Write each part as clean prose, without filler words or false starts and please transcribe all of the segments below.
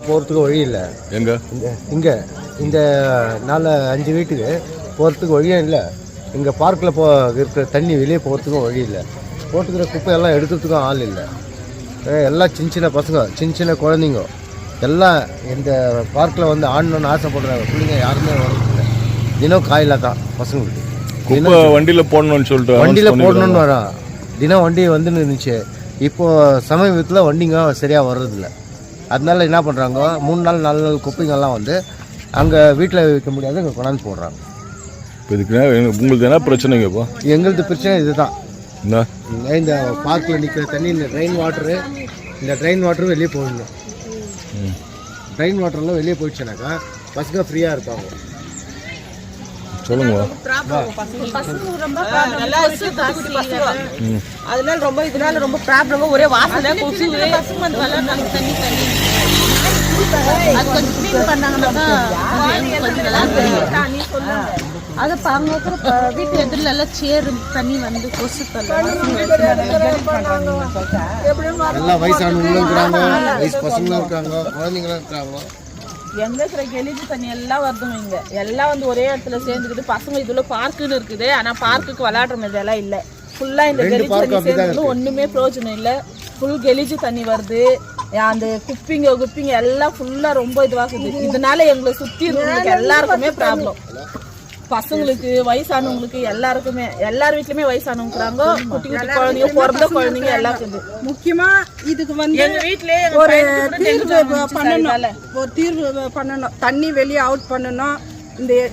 போகிறதுக்கு வழி இல்லை. எங்கே இங்கே இந்த 4-5 வீட்டுக்கு போகிறதுக்கு வழியும் இல்லை. இங்கே பார்க்கில் இருக்கிற தண்ணி வெளியே போகிறதுக்கும் வழி இல்லை. போட்டுக்கிற குப்பையெல்லாம் எடுக்கிறதுக்கும் ஆள் இல்லை. எல்லாம் சின்ன பசங்க, சின்ன குழந்தைங்க எல்லாம் இந்த பார்க்கில் வந்து ஆடணும்னு ஆசைப்படுறாங்க. பிள்ளைங்க யாருமே வரதில்லை. தினம் காயில் தான் பசங்களுக்கு. வண்டியில் போடணும்னு சொல்லிட்டு வண்டியில் போடணுன்னு வரோம். தினம் வண்டி வந்து இருந்துச்சு. இப்போது சமீபத்தில் வண்டிங்க சரியாக வர்றதில்லை. அதனால என்ன பண்ணுறாங்க, 3 நாள் 4 நாள் குப்பைங்கள்லாம் வந்து அங்கே வீட்டில் வைக்க முடியாது, இங்கே கொண்டாந்து போடுறாங்க. இப்போ இதுக்கு உங்களுக்கு என்ன பிரச்சனைங்க? இப்போ எங்களது பிரச்சனை இதுதான். இந்த பார்க்கில் நிற்கிற தண்ணி, இந்த ட்ரெயின் வாட்டரும் வெளியே போயிடணும். ட்ரெயின் வாட்டர்லாம் வெளியே போயிடுச்சுனாக்கா பசங்க ஃப்ரீயாக இருப்பாங்க. சொல்லுங்க. அதனால ரொம்ப இதனால ரொம்ப ப்ராப்ளம். ஒரே வாசனை, கொசு. அது கொஞ்சம் க்ளீன் பண்ணாங்கன்னாக்கா அதை அவங்க வீட்டு எதிரில் எல்லாம் சேரு தண்ணி வந்து கொசு எல்லாம் வயசானவங்களும் இருக்கிறாங்க, வயசு பசங்களும் இருக்காங்க, குழந்தைங்களும் இருக்காங்க. எங்க இருக்கிற கெலிஜி தண்ணி எல்லாம் வருதுங்க. இங்க எல்லாம் வந்து ஒரே இடத்துல சேர்ந்துக்கிட்டு பசங்க இதுல பார்க்குன்னு இருக்குது. ஆனா பார்க்குக்கு விளையாடுற மாதிரி எல்லாம் இல்லை. ஃபுல்லா இந்த கெலிஜி தண்ணி சேர்ந்து ஒண்ணுமே பிரயோஜனம் இல்லை. ஃபுல் கெலிஜி தண்ணி வருது. அந்த குப்பிங்க எல்லாம் ஃபுல்லா ரொம்ப இதுவாகுது. இதனால எங்களை சுத்தி இருக்கிறவங்களுக்கு எல்லாருக்குமே ப்ராப்ளம். பசங்களுக்கு, வயசானவங்களுக்கு, எல்லாருக்குமே. எல்லார் வீட்லயுமே வயசானவங்க, குட்டி குட்டி குழந்தைங்க, பிறந்த குழந்தைங்க எல்லாம் இருக்குது. முக்கியமா இதுக்கு வந்து எங்க வீட்லயே ஒரு தீர்வு பண்ணணும். தண்ணி வெளியே அவுட் பண்ணணும்.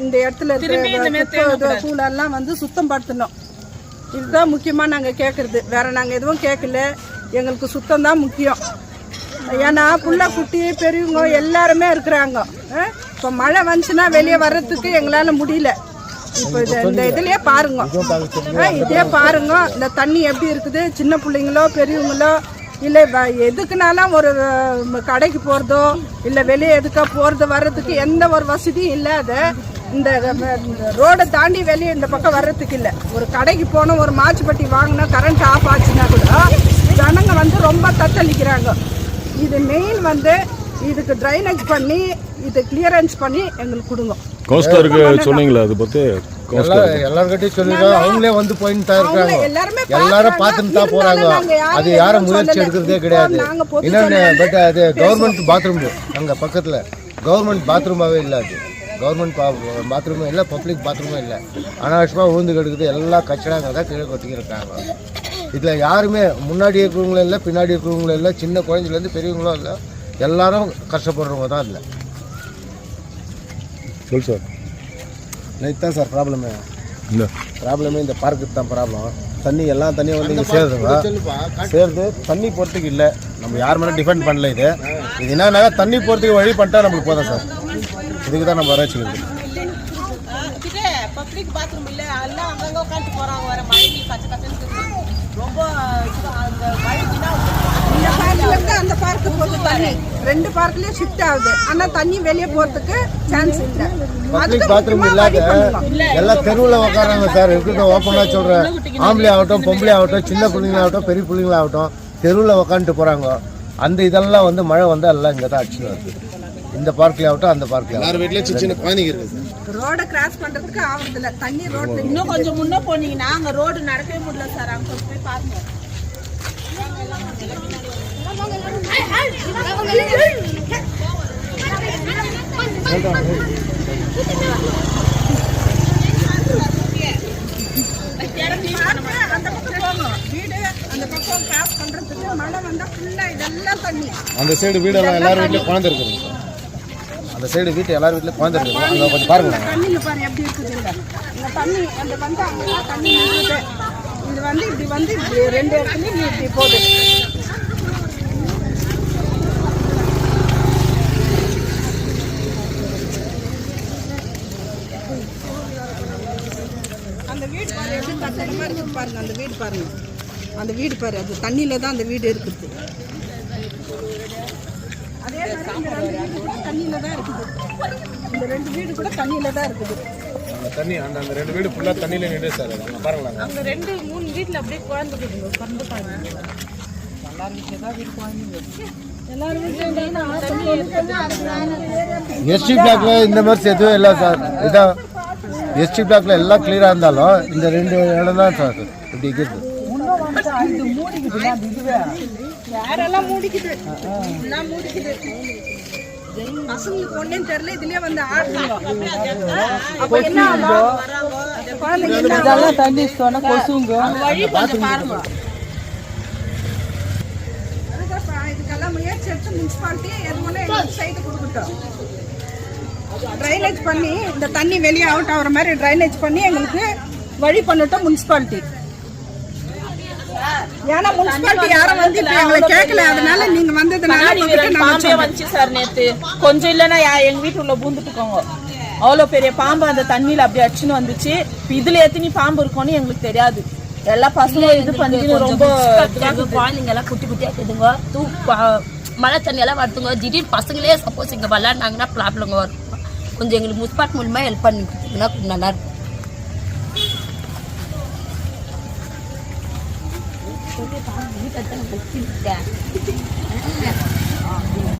இந்த இடத்துல இருக்கிற கூலெல்லாம் வந்து சுத்தம் படுத்தணும். இதுதான் முக்கியமா நாங்க கேட்கறது. வேற நாங்க எதுவும் கேட்கல. எங்களுக்கு சுத்தம் தான் முக்கியம். ஏன்னா புள்ள குட்டி பெரியவங்க எல்லாருமே இருக்கிறாங்க. இப்போ மழை வந்துச்சுன்னா வெளியே வர்றதுக்கு எங்களால முடியல. இப்போ இந்த இதுலயே பாருங்க, இதே பாருங்க இந்த தண்ணி எப்படி இருக்குது. சின்ன பிள்ளைங்களோ பெரியவங்களோ இல்லை எதுக்குனாலும் ஒரு கடைக்கு போகிறதோ இல்லை வெளியே எதுக்கா போகிறது வர்றதுக்கு எந்த ஒரு வசதியும் இல்லாத இந்த ரோடை தாண்டி வெளியே இந்த பக்கம் வர்றதுக்கு இல்லை. ஒரு கடைக்கு போனோம், ஒரு மாச்சுப்பட்டி வாங்கினா கரண்ட் ஆஃப் ஆச்சுன்னா கூட ஜனங்க வந்து ரொம்ப தத்தளிக்கிறாங்க. இது மெயின் வந்து இதுக்கு ட்ரைனேஜ் பண்ணி இதை கிளியரன்ஸ் பண்ணி எங்களுக்கு கொடுங்க. கோஸ்டருக்கு சொன்னீங்களா? அதை பற்றி எல்லார்கிட்டையும் சொல்லிடுறோம். அவங்களே வந்து போயிட்டு தான் இருக்காங்க. எல்லாரும் பார்த்துட்டு தான் போகிறாங்க. அது யாரும் முயற்சி எடுக்கிறதே கிடையாது. இன்னொன்று பட் அது கவர்மெண்ட் பாத்ரூம் அங்கே பக்கத்தில் கவர்மெண்ட் பாத்ரூமாகவே இல்லை. அது கவர்மெண்ட் பாத்ரூமும் இல்லை, பப்ளிக் பாத்ரூமும் இல்லை. அனாவசியமாக ஊந்து கெடுக்குது. எல்லாம் கச்சடாங்க தான் கீழே கொட்டிக்கிருக்காங்க. இதில் யாருமே முன்னாடி இருக்கிறவங்களும் இல்லை, பின்னாடி இருக்கிறவங்களும் இல்லை, சின்ன குழந்தைலேருந்து பெரியவங்களும் இல்லை, எல்லாரும் கஷ்டப்படுறவங்க தான் இல்லை. சொல் சார். நைட் தான் சார் ப்ராப்ளமே. இந்த பார்க்குக்கு தான் ப்ராப்ளம். தண்ணி எல்லா தண்ணியும் வந்து இங்கே சேருது. தண்ணி போகிறதுக்கு இல்லை. நம்ம யார் மேலே டிபெண்ட் பண்ணல. இது என்னன்னா தண்ணி போகிறதுக்கு வழி பண்ணிட்டா நம்மளுக்கு போதும் சார். இதுக்கு தான் நம்ம வரைச்சிக்கிறது. பப்ளிக் பாத்ரூம் இல்லை, எல்லாம் அங்கங்கே உட்காந்து போகிறாங்க. வர மழை ரொம்ப இந்த பார்க்ல இருந்து அந்த பார்க்கு போகுது தண்ணி. 2 பார்க்லயும் ஷிஃப்ட் ஆகுது. ஆனா தண்ணி வெளியே போறதுக்கு சான்ஸ் இல்ல. பப்ளிக் பாத்ரூம் இல்லாத எல்லாம் தெருவில் உட்காராங்க சார். இருக்கட்டும், ஓப்பனாக சொல்கிறேன். ஆம்பளை ஆகட்டும், பொம்பளை ஆகட்டும், சின்ன பிள்ளைங்களாகட்டும், பெரிய பிள்ளைங்களாகட்டும் தெருவில் உட்காந்துட்டு போகிறாங்க. அந்த இதெல்லாம் வந்து மழை வந்தால் எல்லாம் இங்கே தான் அடிச்சுன்னு வருது. இந்த பார்க்ல ஆகட்டும், அந்த பார்க்ல எல்லார் வீட்லயும் சின்ன குழந்தைங்க இருக்குது. ரோட கிராஸ் பண்றதுக்கு ஆவறதில்ல. தண்ணி ரோட்ல இன்னும் கொஞ்சம் முன்ன போனீங்கன்னா அங்க ரோடு நடக்கவே முடியல சார். அங்க போய் பாருங்க. அந்த சைடு வீடெல்லாம் எல்லாரும் வீட்லயும் குழந்தை இருக்குது. அந்த சைடு வீட்டு எல்லாரும் வீட்லயும் குழந்தை இருக்குது. அங்கே கொஞ்சம் பாருங்க. தண்ணியில் பாரு எப்படி இருக்குது. இந்த தண்ணி அந்த வந்து அங்கே தண்ணி இருக்குது. இது வந்து இப்படி வந்து 2 இடத்துலையும் இப்படி போகுது. அந்த வீடு பாரு எப்படி தட்டுற மாதிரி இருக்கு பாருங்க. அந்த வீடு பாருங்க. அந்த வீடு பாரு, அது தண்ணியில் தான் அந்த வீடு இருக்குது. அதே மாதிரி இந்த 2 வீடு கூட தண்ணியில் தான் இருக்குது. இந்த 2 வீடு கூட தண்ணியில் தான் இருக்குது. அந்த தண்ணி அந்த 2 வீடு ஃபுல்லாக தண்ணியில் நின்று சார். அங்கே பாருங்களா, அங்கே 2-3 வீட்டில் அப்படியே குழந்தைங்க பிறந்து பாருங்க. எல்லார் வீட்டில் தான் வீடு குழந்தைங்க. எஸ்டி பிளாக்ல இந்த மாதிரி எதுவும் இல்லை சார். இதான் எஸ்டி பிளாக்ல எல்லாம் கிளியரா இருந்தாலும் இந்த 2 இடம் தான் சார் இப்படி இருக்குது. யாரெல்லாம் மூடிக்குது எல்லாம் மூடிக்குது. பசங்களுக்கு ஒன்றும் தெரியல, இதுலயே வந்து ஆடுறாங்க. அப்ப என்ன ஆகும்? குழந்தைங்க இதெல்லாம் தண்ணி சொன்னா கொசுங்க. வழி கொஞ்சம் பாருங்க. இதுக்கெல்லாம் முயற்சி எடுத்து முனிசிபாலிட்டி எது ஒன்று எங்களுக்கு சைடு கொடுக்கட்டும். ட்ரைனேஜ் பண்ணி இந்த தண்ணி வெளியே அவுட் ஆகிற மாதிரி ட்ரைனேஜ் பண்ணி எங்களுக்கு வழி பண்ணட்டும் முனிசிபாலிட்டி. ஏன்னா முனிசிபாலிட்டி யாரும் வந்து இப்ப எங்களை கேட்கல, அதனால நீங்க வந்ததுனால பாம்பே வந்துச்சு சார் நேத்து. கொஞ்சம் இல்லைன்னா எங்க வீட்டுல பூந்துட்டுக்கோங்க. அவ்வளோ பெரிய பாம்பு அந்த தண்ணியில அப்படி அடிச்சுன்னு வந்துச்சு. இதுல எத்தனை பாம்பு இருக்கும்னு எங்களுக்கு தெரியாது. எல்லா பசங்களும் இது பண்ணி ரொம்ப குழந்தைங்க எல்லாம் குட்டி குட்டியா இருக்குதுங்க. மழை தண்ணி எல்லாம் வருதுங்க. திடீர்னு பசங்களே சப்போஸ் இங்க விளையாடினாங்கன்னா ப்ராப்ளம் வரும். கொஞ்சம் எங்களுக்கு முஸ்பாட் மூலமா ஹெல்ப் பண்ணி கொடுத்தீங்கன்னா நல்லா இருக்கும்.